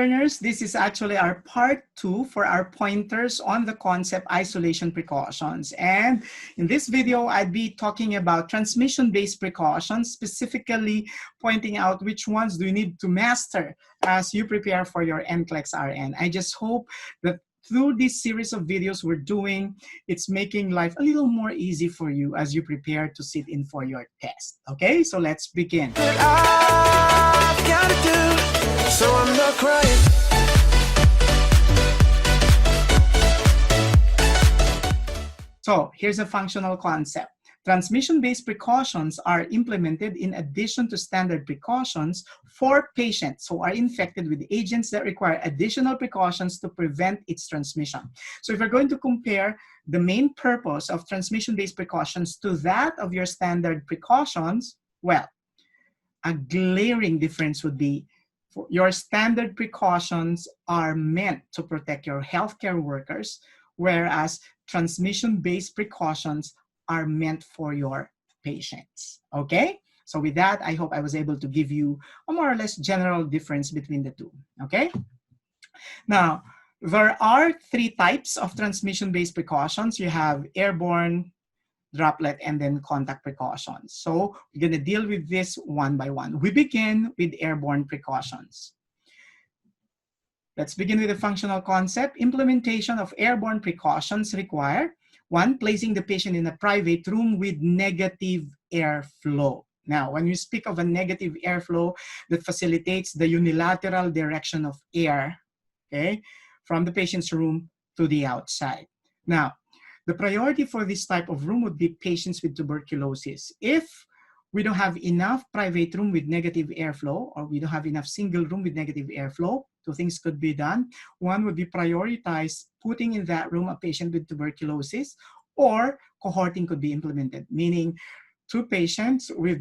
learners, this is actually our part 2 for our pointers on the concept isolation precautions. And in this video, I'd be talking about transmission-based precautions, specifically pointing out which ones do you need to master as you prepare for your NCLEX RN. I just hope that through this series of videos we're doing, it's making life a little more easy for you as you prepare to sit in for your test. Okay, so let's begin. I've got to do, so I'm not crying. So here's a functional concept. Transmission-based precautions are implemented in addition to standard precautions for patients who are infected with agents that require additional precautions to prevent its transmission. So if you're going to compare the main purpose of transmission-based precautions to that of your standard precautions, well, a glaring difference would be your standard precautions are meant to protect your healthcare workers, whereas transmission-based precautions are meant for your patients. Okay? So with that, I hope I was able to give you a more or less general difference between the two. Okay? Now, there are 3 types of transmission-based precautions. You have airborne, droplet, and then contact precautions. So we're going to deal with this one by one. We begin with airborne precautions. Let's begin with the functional concept. Implementation of airborne precautions require 1, placing the patient in a private room with negative airflow. Now, when you speak of a negative airflow that facilitates the unilateral direction of air, okay, from the patient's room to the outside. Now, the priority for this type of room would be patients with tuberculosis. If we don't have enough private room with negative airflow, or we don't have enough single room with negative airflow, 2 things could be done. 1 would be prioritize putting in that room a patient with tuberculosis, or cohorting could be implemented, meaning 2 patients with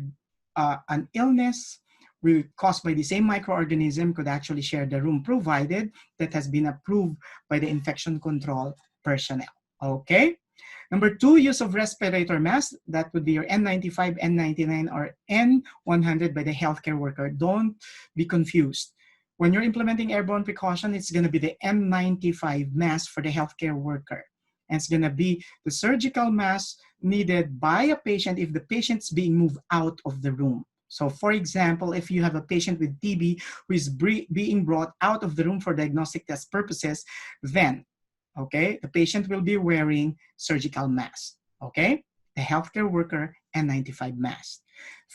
an illness caused by the same microorganism could actually share the room, provided that has been approved by the infection control personnel. Okay? Number 2, use of respirator mask. That would be your N95, N99, or N100 by the healthcare worker. Don't be confused. When you're implementing airborne precaution, it's going to be the N95 mask for the healthcare worker. And it's going to be the surgical mask needed by a patient if the patient's being moved out of the room. So for example, if you have a patient with TB who is being brought out of the room for diagnostic test purposes, then, okay, the patient will be wearing surgical mask, okay? The healthcare worker, N95 mask.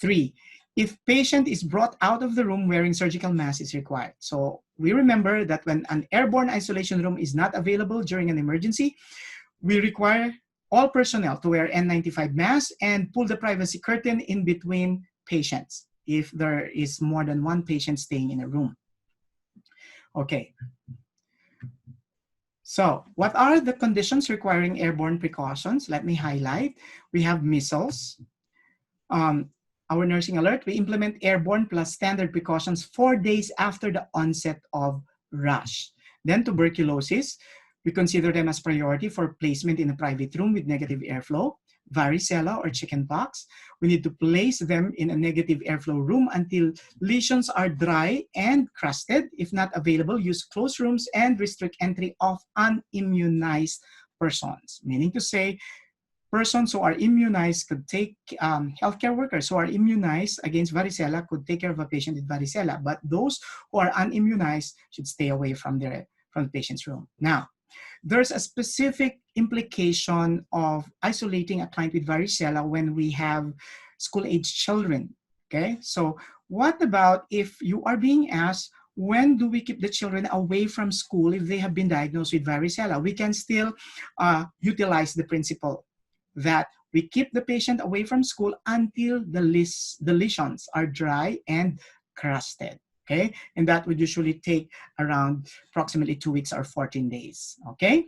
3, if patient is brought out of the room, wearing surgical mask is required. So we remember that when an airborne isolation room is not available during an emergency, we require all personnel to wear N95 masks and pull the privacy curtain in between patients if there is more than 1 patient staying in a room. Okay. So what are the conditions requiring airborne precautions? Let me highlight. We have measles. Our nursing alert, we implement airborne plus standard precautions 4 days after the onset of rash. Then tuberculosis, we consider them as priority for placement in a private room with negative airflow. Varicella or chickenpox, we need to place them in a negative airflow room until lesions are dry and crusted. If not available, use closed rooms and restrict entry of unimmunized persons. Meaning to say, persons who are immunized could take, healthcare workers who are immunized against varicella could take care of a patient with varicella, but those who are unimmunized should stay away from the patient's room. Now, there's a specific implication of isolating a client with varicella when we have school-age children, okay? So what about if you are being asked, when do we keep the children away from school if they have been diagnosed with varicella? We can still utilize the principle that we keep the patient away from school until the lesions are dry and crusted, okay? And that would usually take around approximately 2 weeks or 14 days, okay?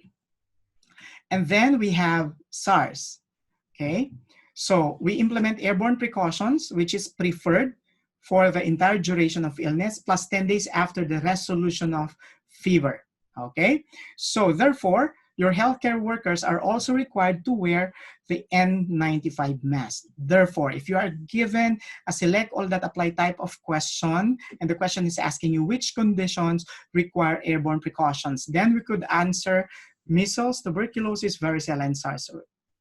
And then we have SARS, okay? So we implement airborne precautions, which is preferred for the entire duration of illness, plus 10 days after the resolution of fever, okay? So therefore, your healthcare workers are also required to wear the N95 mask. Therefore, if you are given a select all that apply type of question, and the question is asking you which conditions require airborne precautions, then we could answer measles, tuberculosis, varicella, and SARS.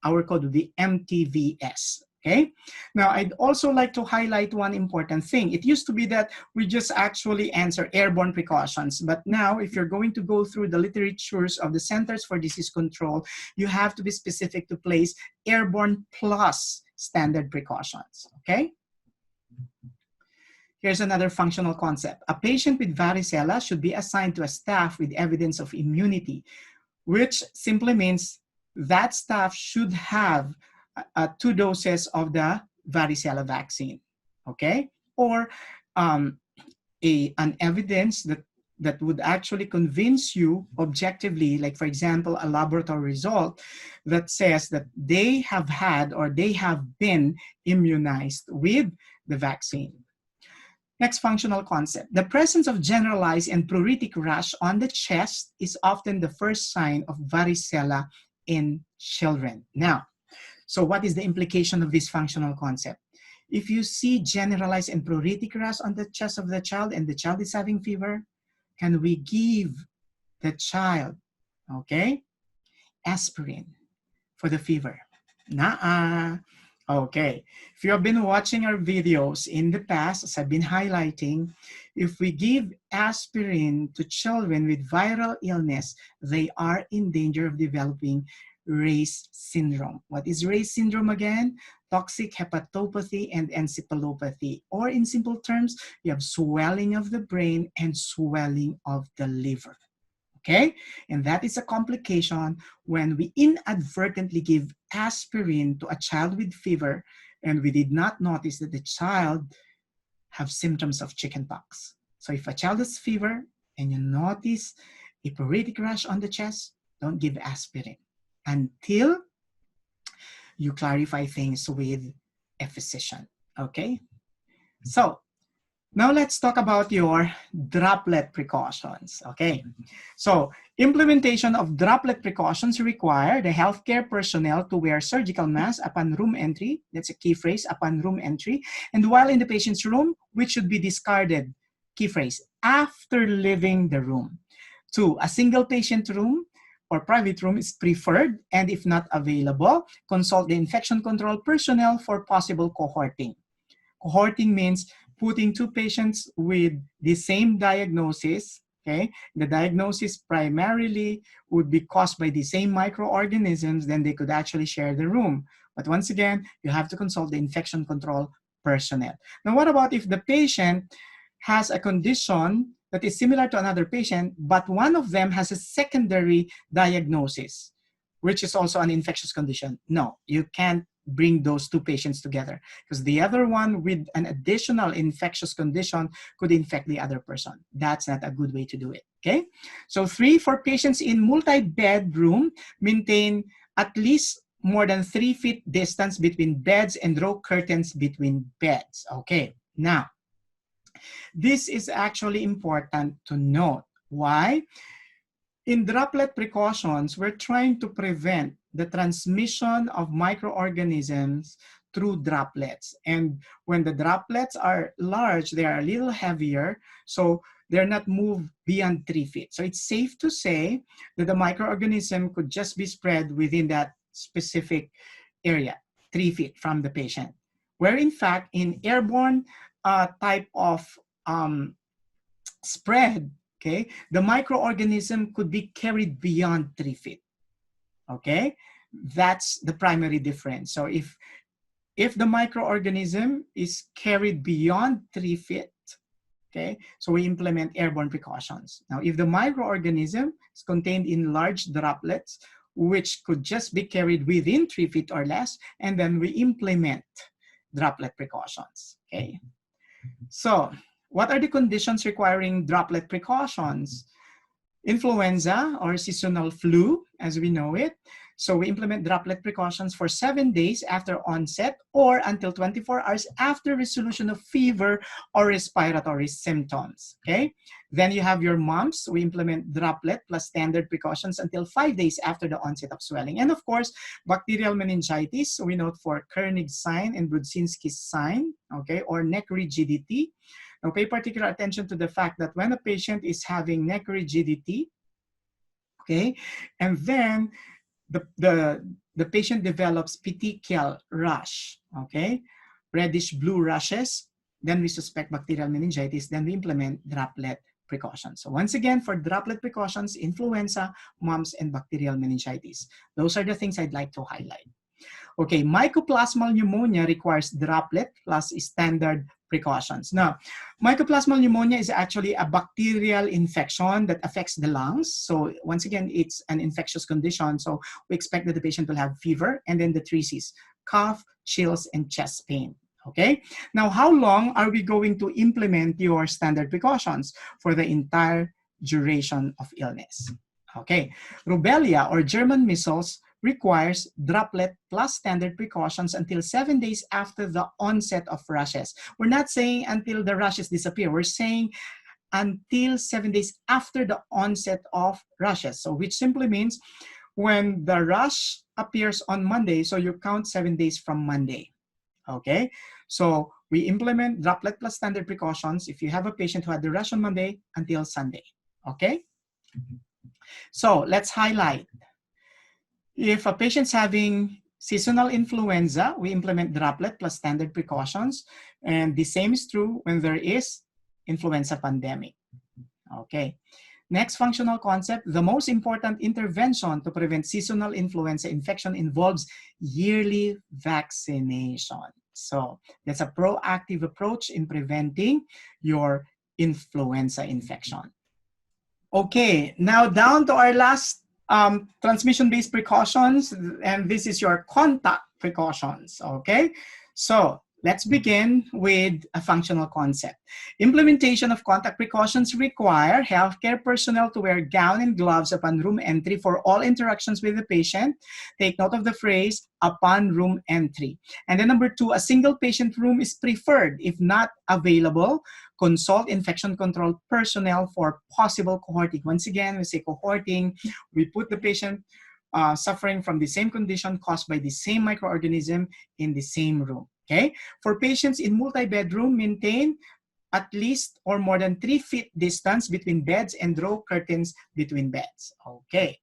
Our code would be MTVS. Okay. Now, I'd also like to highlight one important thing. It used to be that we just actually answer airborne precautions. But now, if you're going to go through the literatures of the Centers for Disease Control, you have to be specific to place airborne plus standard precautions. Okay. Here's another functional concept. A patient with varicella should be assigned to a staff with evidence of immunity, which simply means that staff should have 2 doses of the varicella vaccine, okay? Or an evidence that would actually convince you objectively, like for example, a laboratory result that says that they have had or they have been immunized with the vaccine. Next functional concept. The presence of generalized and pruritic rash on the chest is often the first sign of varicella in children. Now, so what is the implication of this functional concept? If you see generalized and pruritic rash on the chest of the child and the child is having fever, can we give the child, okay, aspirin for the fever? Nuh-uh. Okay, if you have been watching our videos in the past, as I've been highlighting, if we give aspirin to children with viral illness, they are in danger of developing Ray's syndrome. What is Ray's syndrome again? Toxic hepatopathy and encephalopathy. Or in simple terms, you have swelling of the brain and swelling of the liver. Okay? And that is a complication when we inadvertently give aspirin to a child with fever and we did not notice that the child have symptoms of chickenpox. So if a child has fever and you notice a pruritic rash on the chest, don't give aspirin until you clarify things with a physician, okay? So now let's talk about your droplet precautions, okay? So implementation of droplet precautions require the healthcare personnel to wear surgical masks upon room entry. That's a key phrase, upon room entry. And while in the patient's room, which should be discarded, key phrase, after leaving the room. 2, a single patient room or private room is preferred, and if not available, consult the infection control personnel for possible cohorting. Cohorting means putting 2 patients with the same diagnosis, okay? The diagnosis primarily would be caused by the same microorganisms, then they could actually share the room. But once again, you have to consult the infection control personnel. Now, what about if the patient has a condition that is similar to another patient, but one of them has a secondary diagnosis, which is also an infectious condition? No, you can't bring those 2 patients together because the other one with an additional infectious condition could infect the other person. That's not a good way to do it, okay? So 3, for patients in multi-bedroom, maintain at least more than 3 feet distance between beds and draw curtains between beds, okay? Now, this is actually important to note. Why? In droplet precautions, we're trying to prevent the transmission of microorganisms through droplets. And when the droplets are large, they are a little heavier, so they're not moved beyond 3 feet. So it's safe to say that the microorganism could just be spread within that specific area, 3 feet from the patient. Where in fact, in airborne type of spread, okay, the microorganism could be carried beyond 3 feet, okay? That's the primary difference. So if the microorganism is carried beyond 3 feet, okay, so we implement airborne precautions. Now, if the microorganism is contained in large droplets, which could just be carried within 3 feet or less, and then we implement droplet precautions, okay? So, what are the conditions requiring droplet precautions? Influenza or seasonal flu, as we know it, So we implement droplet precautions for 7 days after onset or until 24 hours after resolution of fever or respiratory symptoms, okay? Then you have your mumps. We implement droplet plus standard precautions until 5 days after the onset of swelling. And of course, bacterial meningitis, we note for Kernig's sign and Brudzinski's sign, okay, or neck rigidity. Now pay particular attention to the fact that when a patient is having neck rigidity, okay, and then the patient develops petechial rash, okay, reddish blue rashes, then we suspect bacterial meningitis, then we implement droplet precautions. So once again, for droplet precautions, influenza, mumps, and bacterial meningitis. Those are the things I'd like to highlight. Okay, mycoplasmal pneumonia requires droplet plus standard precautions. Now, mycoplasmal pneumonia is actually a bacterial infection that affects the lungs. So once again, it's an infectious condition. So we expect that the patient will have fever and then the 3 Cs, cough, chills, and chest pain. Okay, now how long are we going to implement your standard precautions? For the entire duration of illness. Okay, rubella or German measles requires droplet plus standard precautions until 7 days after the onset of rashes. We're not saying until the rashes disappear. We're saying until 7 days after the onset of rashes. So which simply means when the rash appears on Monday, so you count 7 days from Monday. Okay, so we implement droplet plus standard precautions if you have a patient who had the rash on Monday until Sunday. Okay, so let's highlight. If a patient's having seasonal influenza, we implement droplet plus standard precautions. And the same is true when there is influenza pandemic. Okay. Next functional concept, the most important intervention to prevent seasonal influenza infection involves yearly vaccination. So that's a proactive approach in preventing your influenza infection. Okay, now down to our last transmission-based precautions, and this is your contact precautions, okay? So let's begin with a functional concept. Implementation of contact precautions require healthcare personnel to wear gown and gloves upon room entry for all interactions with the patient. Take note of the phrase, upon room entry. And then number 2, a single patient room is preferred. If not available, consult infection control personnel for possible cohorting. Once again, we say cohorting, we put the patient suffering from the same condition caused by the same microorganism in the same room. Okay, for patients in multi-bedroom, maintain at least or more than 3 feet distance between beds and draw curtains between beds. Okay.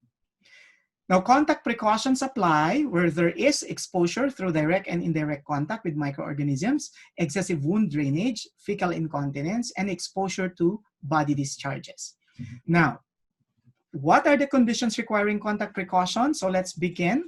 Now, contact precautions apply where there is exposure through direct and indirect contact with microorganisms, excessive wound drainage, fecal incontinence, and exposure to body discharges. Now, what are the conditions requiring contact precautions? So let's begin.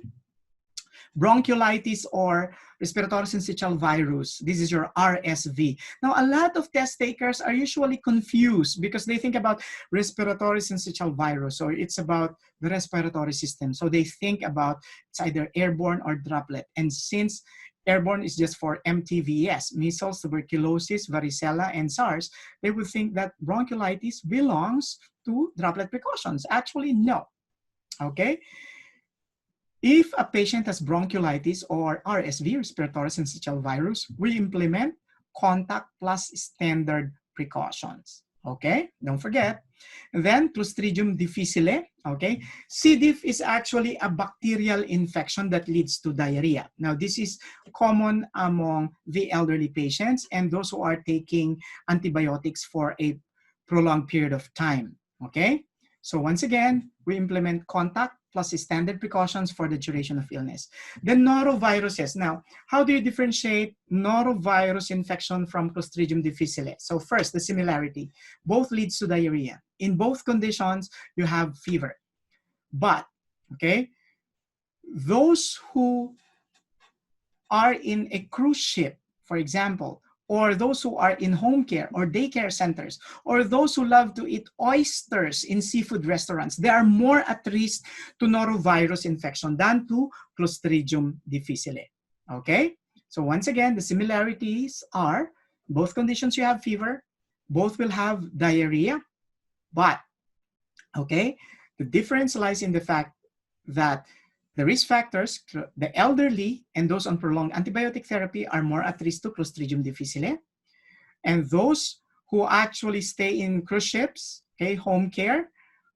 Bronchiolitis or respiratory syncytial virus. This is your RSV. Now, a lot of test takers are usually confused because they think about respiratory syncytial virus, or it's about the respiratory system. So they think about it's either airborne or droplet. And since airborne is just for MTVS, measles, tuberculosis, varicella, and SARS, they would think that bronchiolitis belongs to droplet precautions. Actually, no. Okay? If a patient has bronchiolitis or RSV, respiratory syncytial virus, we implement contact plus standard precautions. Okay, don't forget. And then Clostridium difficile. Okay, C. diff is actually a bacterial infection that leads to diarrhea. Now, this is common among the elderly patients and those who are taking antibiotics for a prolonged period of time. Okay, so once again, we implement contact plus standard precautions for the duration of illness. Then noroviruses. Now, how do you differentiate norovirus infection from Clostridium difficile? So first, the similarity. Both leads to diarrhea. In both conditions, you have fever. But, okay, those who are in a cruise ship, for example, or those who are in home care or daycare centers, or those who love to eat oysters in seafood restaurants, they are more at risk to norovirus infection than to Clostridium difficile. Okay? So once again, the similarities are both conditions you have fever, both will have diarrhea, but, okay, the difference lies in the fact that The risk factors, the elderly and those on prolonged antibiotic therapy are more at risk to Clostridium difficile. And those who actually stay in cruise ships, okay, home care,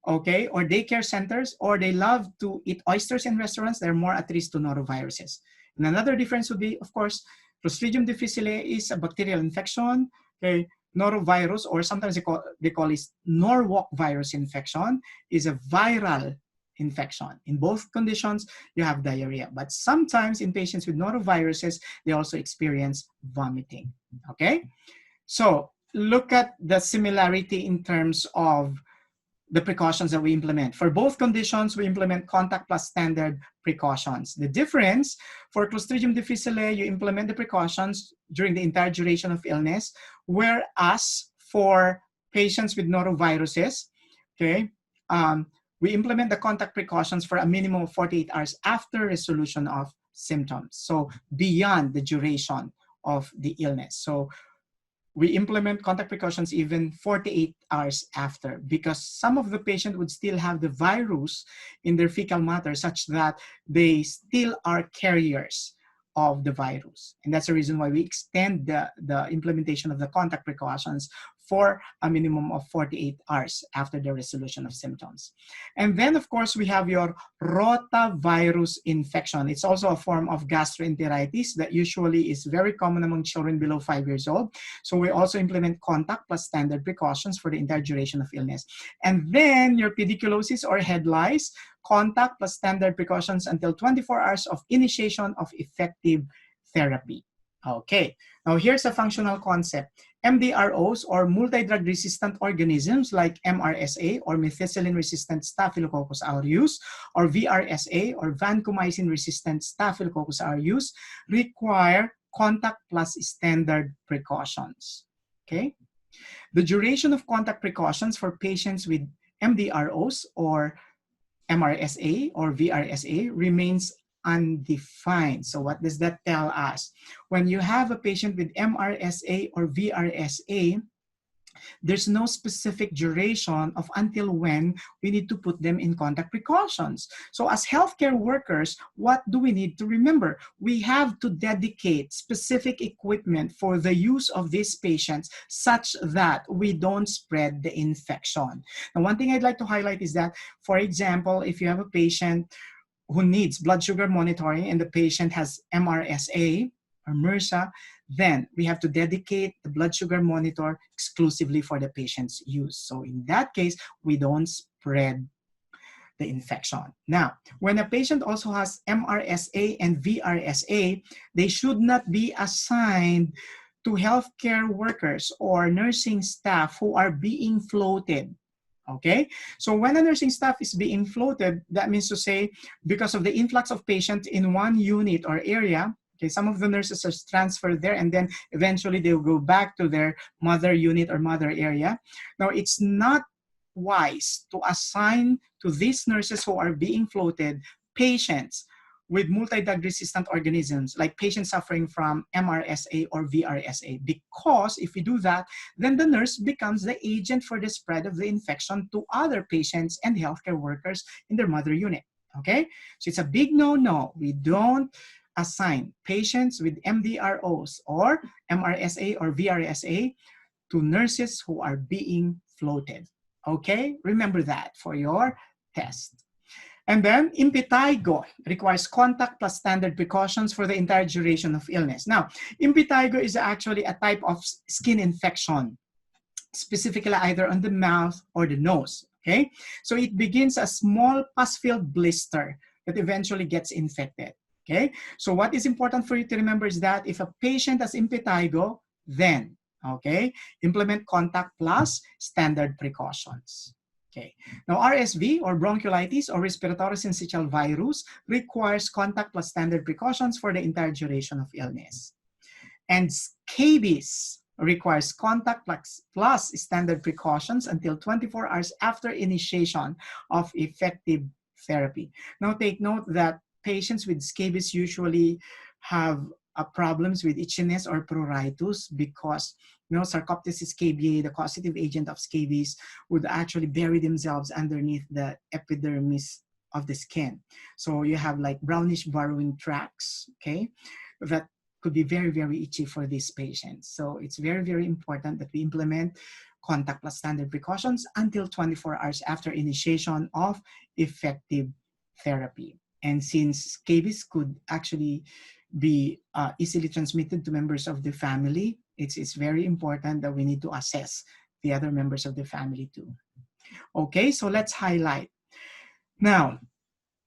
okay, or daycare centers, or they love to eat oysters in restaurants, they're more at risk to noroviruses. And another difference would be, of course, Clostridium difficile is a bacterial infection, okay, norovirus, or sometimes they call it Norwalk virus infection, is a viral infection. In both conditions, you have diarrhea. But sometimes in patients with noroviruses, they also experience vomiting, okay? So look at the similarity in terms of the precautions that we implement. For both conditions, we implement contact plus standard precautions. The difference, for Clostridium difficile, you implement the precautions during the entire duration of illness, whereas for patients with noroviruses, okay, we implement the contact precautions for a minimum of 48 hours after resolution of symptoms, so beyond the duration of the illness. So we implement contact precautions even 48 hours after, because some of the patient would still have the virus in their fecal matter such that they still are carriers of the virus. And that's the reason why we extend the implementation of the contact precautions for a minimum of 48 hours after the resolution of symptoms. And then, of course, we have your rotavirus infection. It's also a form of gastroenteritis that usually is very common among children below 5 years old. So we also implement contact plus standard precautions for the entire duration of illness. And then your pediculosis or head lice, contact plus standard precautions until 24 hours of initiation of effective therapy. Okay, now here's a functional concept. MDROs, or multidrug-resistant organisms like MRSA or methicillin-resistant Staphylococcus aureus, or VRSA or vancomycin-resistant Staphylococcus aureus, require contact plus standard precautions. Okay, the duration of contact precautions for patients with MDROs or MRSA or VRSA remains undefined. So what does that tell us? When you have a patient with MRSA or VRSA, there's no specific duration of until when we need to put them in contact precautions. So as healthcare workers, what do we need to remember? We have to dedicate specific equipment for the use of these patients such that we don't spread the infection. Now, one thing I'd like to highlight is that, for example, if you have a patient who needs blood sugar monitoring and the patient has MRSA or MRSA, then we have to dedicate the blood sugar monitor exclusively for the patient's use. So in that case, we don't spread the infection. Now, when a patient also has MRSA and VRSA, they should not be assigned to healthcare workers or nursing staff who are being floated. Okay, so when a nursing staff is being floated, that means to say, because of the influx of patients in one unit or area, okay, some of the nurses are transferred there and then eventually they'll go back to their mother unit or mother area. Now, it's not wise to assign to these nurses who are being floated patients with multidrug-resistant organisms, like patients suffering from MRSA or VRSA, because if we do that, then the nurse becomes the agent for the spread of the infection to other patients and healthcare workers in their mother unit, okay? So it's a big no-no. We don't assign patients with MDROs or MRSA or VRSA to nurses who are being floated, okay? Remember that for your test. And then impetigo requires contact plus standard precautions for the entire duration of illness. Now, impetigo is actually a type of skin infection, specifically either on the mouth or the nose, okay? So it begins a small pus-filled blister that eventually gets infected, okay? So what is important for you to remember is that if a patient has impetigo, then, okay, implement contact plus standard precautions. Okay. Now, RSV or bronchiolitis or respiratory syncytial virus requires contact plus standard precautions for the entire duration of illness. And scabies requires contact plus standard precautions until 24 hours after initiation of effective therapy. Now, take note that patients with scabies usually have problems with itchiness or pruritus because, you know, Sarcoptes scabiei, the causative agent of scabies, would actually bury themselves underneath the epidermis of the skin. So you have like brownish burrowing tracts, okay, that could be very, very itchy for these patients. So it's very, very important that we implement contact plus standard precautions until 24 hours after initiation of effective therapy. And since scabies could actually be easily transmitted to members of the family, it's very important that we need to assess the other members of the family too. Okay, so let's highlight. Now,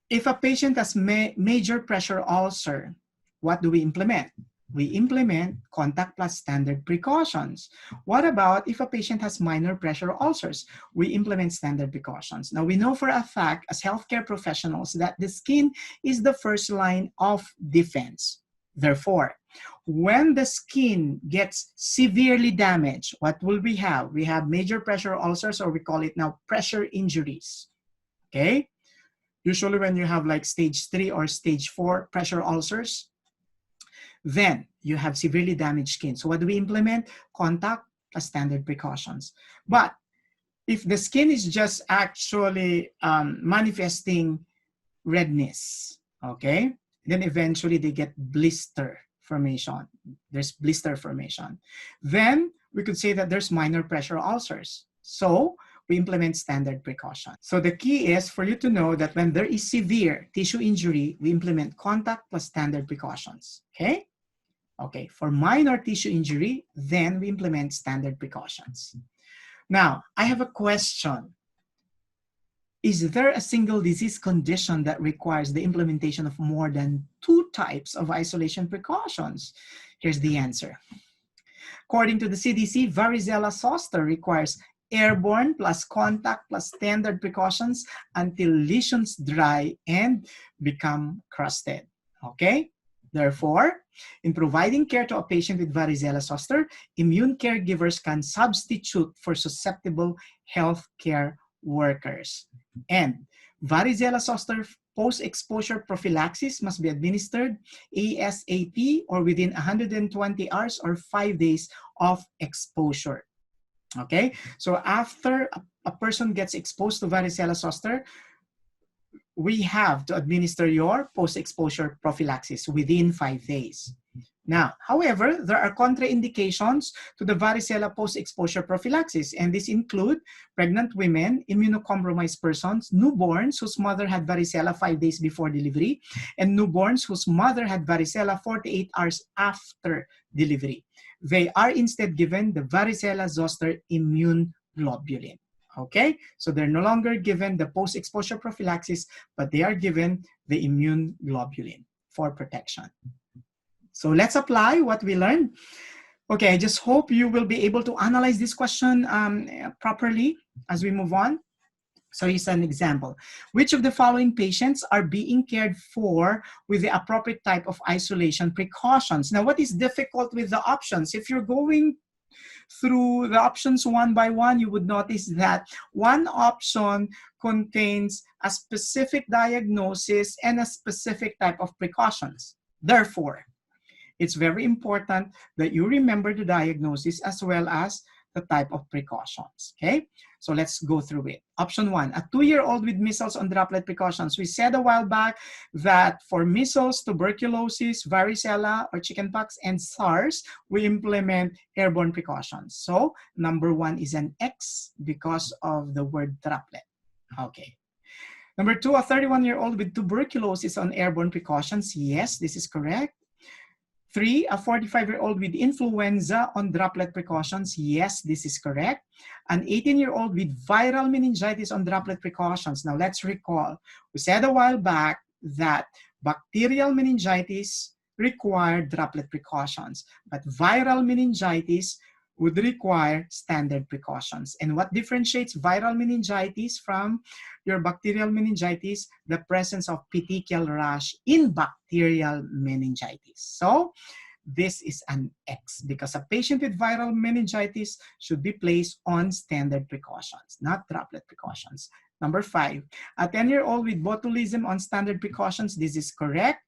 if a patient has major pressure ulcer, what do we implement? We implement contact plus standard precautions. What about if a patient has minor pressure ulcers? We implement standard precautions. Now, we know for a fact as healthcare professionals that the skin is the first line of defense. Therefore, when the skin gets severely damaged, what will we have? We have major pressure ulcers, or we call it now pressure injuries, okay? Usually when you have like stage 3 or stage 4 pressure ulcers, then you have severely damaged skin. So what do we implement? Contact plus standard precautions. But if the skin is just actually manifesting redness, okay, then eventually they get blister formation. There's blister formation. Then we could say that there's minor pressure ulcers. So we implement standard precaution. So the key is for you to know that when there is severe tissue injury, we implement contact plus standard precautions, okay? Okay, for minor tissue injury, then we implement standard precautions. Now, I have a question. Is there a single disease condition that requires the implementation of more than 2 types of isolation precautions? Here's the answer. According to the CDC, Varicella Zoster requires airborne plus contact plus standard precautions until lesions dry and become crusted, okay? Therefore, in providing care to a patient with Varicella Zoster, immune caregivers can substitute for susceptible healthcare workers. And Varicella Zoster post-exposure prophylaxis must be administered ASAP or within 120 hours or 5 days of exposure. Okay, so after a person gets exposed to Varicella Zoster, we have to administer your post-exposure prophylaxis within 5 days. Now, however, there are contraindications to the varicella post-exposure prophylaxis, and these include pregnant women, immunocompromised persons, newborns whose mother had varicella 5 days before delivery, and newborns whose mother had varicella 48 hours after delivery. They are instead given the Varicella Zoster immune globulin. Okay, so they're no longer given the post-exposure prophylaxis, but they are given the immune globulin for protection. So let's apply what we learned. Okay, I just hope you will be able to analyze this question properly as we move on. So here's an example. Which of the following patients are being cared for with the appropriate type of isolation precautions? Now, what is difficult with the options? If you're going through the options one by one, you would notice that one option contains a specific diagnosis and a specific type of precautions. Therefore, it's very important that you remember the diagnosis as well as the type of precautions, okay? So let's go through it. Option 1, a 2-year-old with measles on droplet precautions. We said a while back that for measles, tuberculosis, varicella or chickenpox, and SARS, we implement airborne precautions. So number 1 is an X because of the word droplet, okay. Number 2, a 31-year-old with tuberculosis on airborne precautions. Yes, this is correct. 3, a 45-year-old with influenza on droplet precautions. Yes, this is correct. An 18-year-old with viral meningitis on droplet precautions. Now, let's recall. We said a while back that bacterial meningitis required droplet precautions, but viral meningitis would require standard precautions. And what differentiates viral meningitis from your bacterial meningitis? The presence of petechial rash in bacterial meningitis. So this is an X because a patient with viral meningitis should be placed on standard precautions, not droplet precautions. Number 5, a 10-year-old with botulism on standard precautions. This is correct.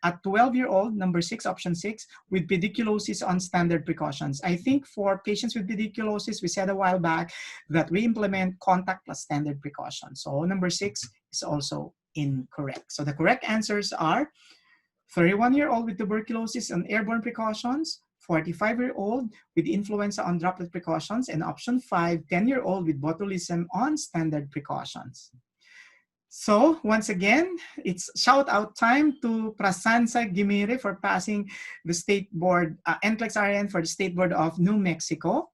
A 12-year-old, number 6, option 6, with pediculosis on standard precautions. I think for patients with pediculosis, we said a while back that we implement contact plus standard precautions. So number 6 is also incorrect. So the correct answers are 31-year-old with tuberculosis on airborne precautions, 45-year-old with influenza on droplet precautions, and option 5, 10-year-old with botulism on standard precautions. So once again, it's shout out time to Prasansa Gimire for passing the state board, NCLEX RN for the State Board of New Mexico.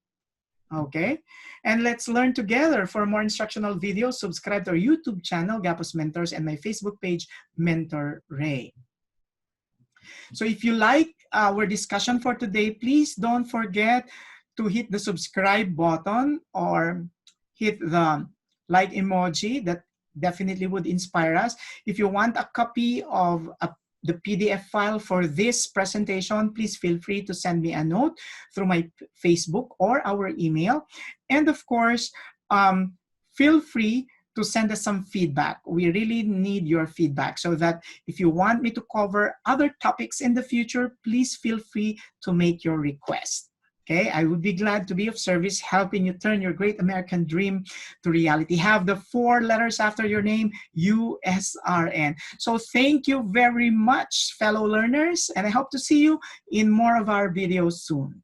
Okay, and let's learn together. For more instructional videos, subscribe to our YouTube channel, Gapuz Mentors, and my Facebook page, Mentor Ray. So if you like our discussion for today, please don't forget to hit the subscribe button or hit the like emoji. That definitely would inspire us. If you want a copy of the PDF file for this presentation, please feel free to send me a note through my Facebook or our email. And of course, feel free to send us some feedback. We really need your feedback so that if you want me to cover other topics in the future, please feel free to make your request. Okay, I would be glad to be of service, helping you turn your great American dream to reality. Have the 4 letters after your name, USRN. So thank you very much, fellow learners, and I hope to see you in more of our videos soon.